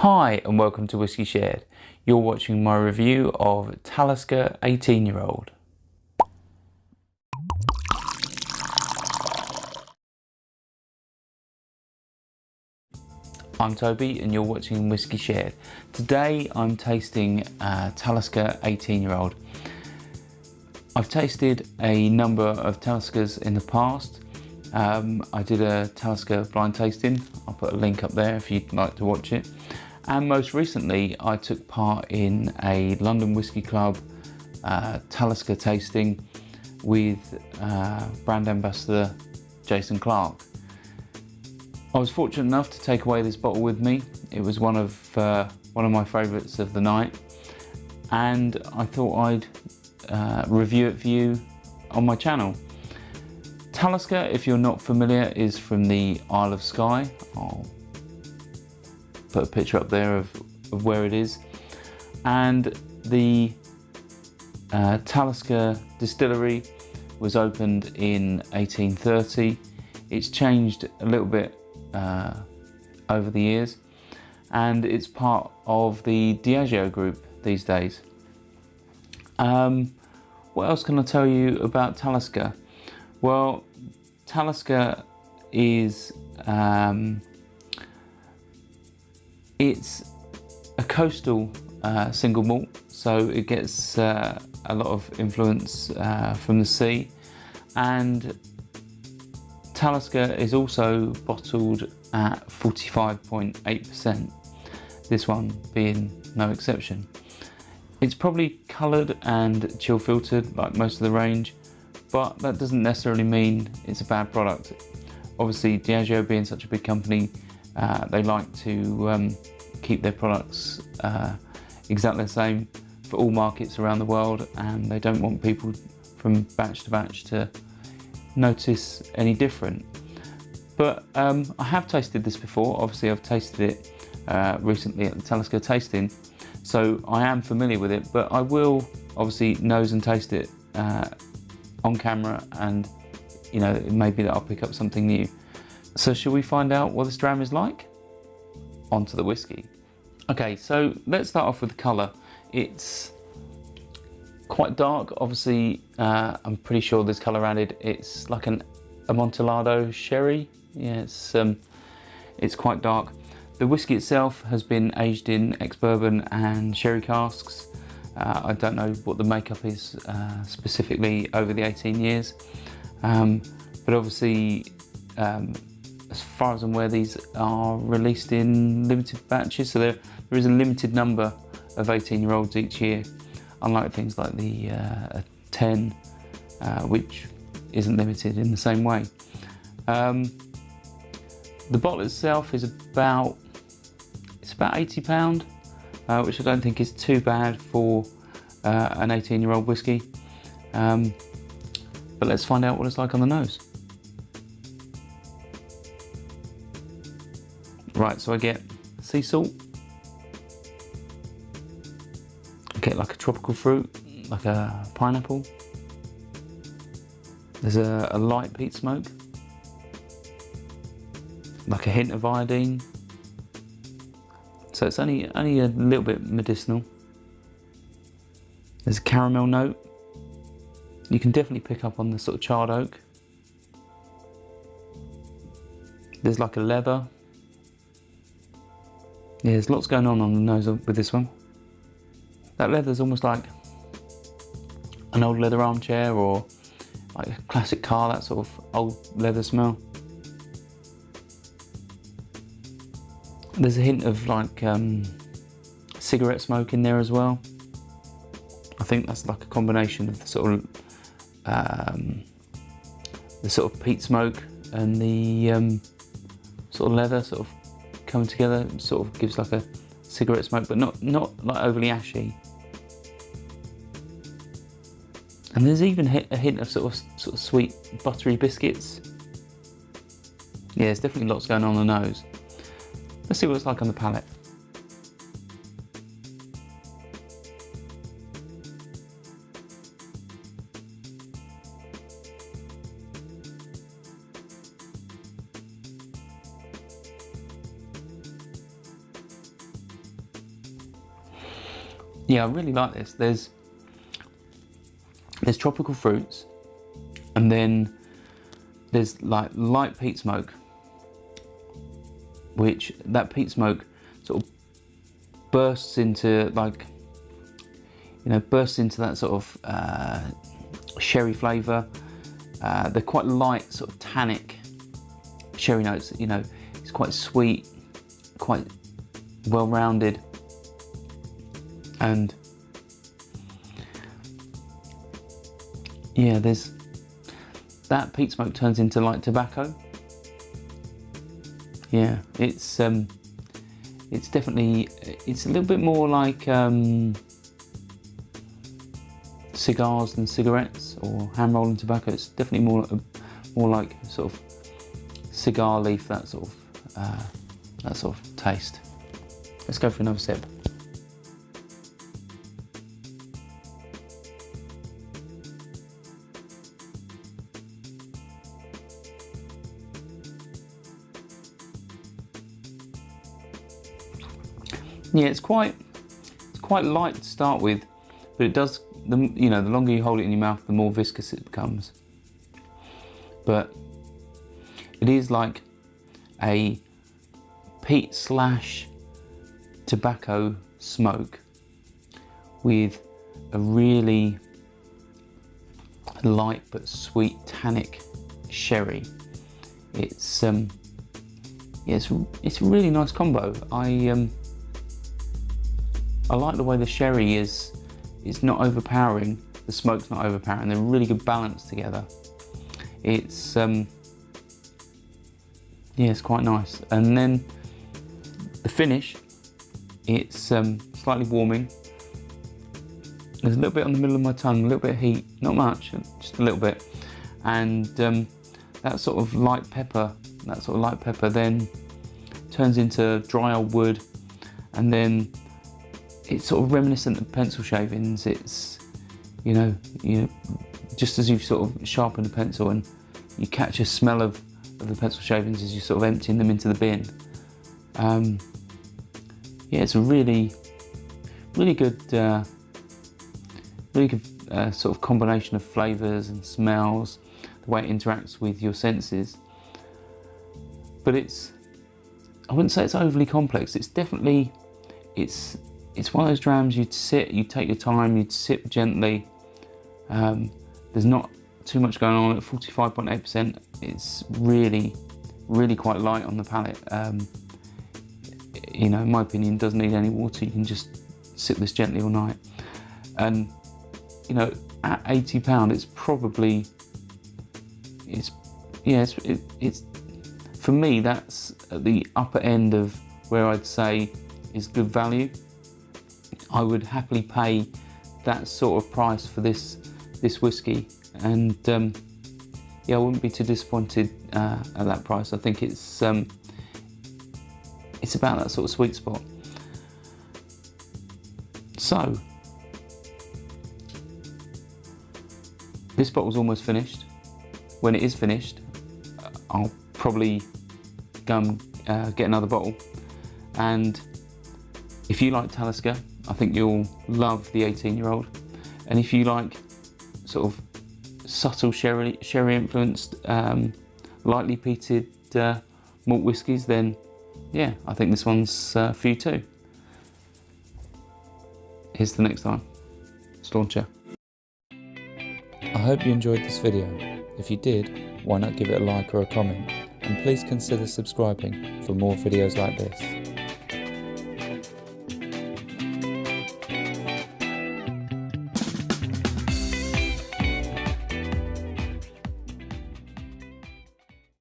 Hi and welcome to Whisky Shared. You're watching my review of Talisker 18-year-old. I'm Toby and you're watching Whisky Shared. Today I'm tasting Talisker 18-year-old. I've tasted a number of Taliskers in the past. I did a Talisker blind tasting. I'll put a link up there if you'd like to watch it. And most recently I took part in a London Whisky Club Talisker tasting with brand ambassador Jason Clark. I was fortunate enough to take away this bottle with me. It was one of my favourites of the night, and I thought I'd review it for you on my channel. Talisker, if you're not familiar, is from the Isle of Skye. I'll put a picture up there of where it is. And the Talisker distillery was opened in 1830. It's changed a little bit over the years, and it's part of the Diageo group these days. What else can I tell you about Talisker? Well, Talisker is it's a coastal single malt, so it gets a lot of influence from the sea, and Talisker is also bottled at 45.8%, this one being no exception. It's probably coloured and chill filtered like most of the range, but that doesn't necessarily mean it's a bad product. Obviously, Diageo being such a big company, they like to keep their products exactly the same for all markets around the world, and they don't want people from batch to batch to notice any different. But I have tasted this before. Obviously I've tasted it recently at the Talisker tasting, so I am familiar with it, but I will obviously nose and taste it on camera, and you know, it may be that I'll pick up something new. So shall we find out what this dram is like? On to the whiskey. Okay, so let's start off with the colour. It's quite dark. Obviously I'm pretty sure there's colour added. It's like an Amontillado sherry. Yeah, it's quite dark. The whiskey itself has been aged in ex-bourbon and sherry casks. I don't know what the makeup is specifically over the 18 years, but obviously as far as I'm aware, these are released in limited batches, so there is a limited number of 18-year-olds each year, unlike things like the 10, which isn't limited in the same way. The bottle itself is about £80, which I don't think is too bad for an 18-year-old whiskey. But let's find out what it's like on the nose. Right, so I get sea salt. I get like a tropical fruit, like a pineapple. There's a light peat smoke, like a hint of iodine. So it's only a little bit medicinal. There's a caramel note. You can definitely pick up on the sort of charred oak. There's like a leather. Yeah, there's lots going on the nose with this one. That leather's almost like an old leather armchair, or like a classic car, that sort of old leather smell. There's a hint of like cigarette smoke in there as well. I think that's like a combination of the sort of peat smoke and the sort of leather sort of coming together. It sort of gives like a cigarette smoke, but not like overly ashy. And there's even a hint of sort of sweet buttery biscuits. Yeah, there's definitely lots going on the nose. Let's see what it's like on the palate. Yeah, I really like this. There's tropical fruits, and then there's like light peat smoke, which that peat smoke sort of bursts into like, bursts into that sort of sherry flavour. They're quite light, sort of tannic sherry notes. It's quite sweet, quite well-rounded, and yeah, there's that peat smoke turns into like tobacco. Yeah, it's definitely, it's a little bit more like cigars than cigarettes, or hand rolling tobacco. It's definitely more like sort of cigar leaf, that sort of taste. Let's go for another sip. Yeah, it's quite light to start with, but it does, the longer you hold it in your mouth, the more viscous it becomes. But it is like a peat / tobacco smoke with a really light but sweet tannic sherry. It's yeah, it's a really nice combo. I like the way the sherry is not overpowering, the smoke's not overpowering. They're a really good balance together. It's yeah, it's quite nice. And then the finish, it's slightly warming. There's a little bit on the middle of my tongue, a little bit of heat, not much, just a little bit. And that sort of light pepper then turns into dry old wood, and then it's sort of reminiscent of pencil shavings. It's, just as you've sort of sharpened a pencil and you catch a smell of the pencil shavings as you're sort of emptying them into the bin. Yeah, it's a really good sort of combination of flavours and smells, the way it interacts with your senses. But I wouldn't say it's overly complex. It's definitely, it's one of those drams you'd take your time, you'd sip gently. There's not too much going on at 45.8%. It's really quite light on the palate. In my opinion, doesn't need any water. You can just sip this gently all night. And at £80, it's probably, it's for me, that's at the upper end of where I'd say is good value. I would happily pay that sort of price for this whiskey, and yeah, I wouldn't be too disappointed at that price. I think it's about that sort of sweet spot. So this bottle's almost finished. When it is finished, I'll probably go and get another bottle. And if you like Talisker, I think you'll love the 18-year-old. And if you like sort of subtle sherry influenced, lightly peated malt whiskies, then yeah, I think this one's for you too. Here's the next time. Stauncher. I hope you enjoyed this video. If you did, why not give it a like or a comment, and please consider subscribing for more videos like this.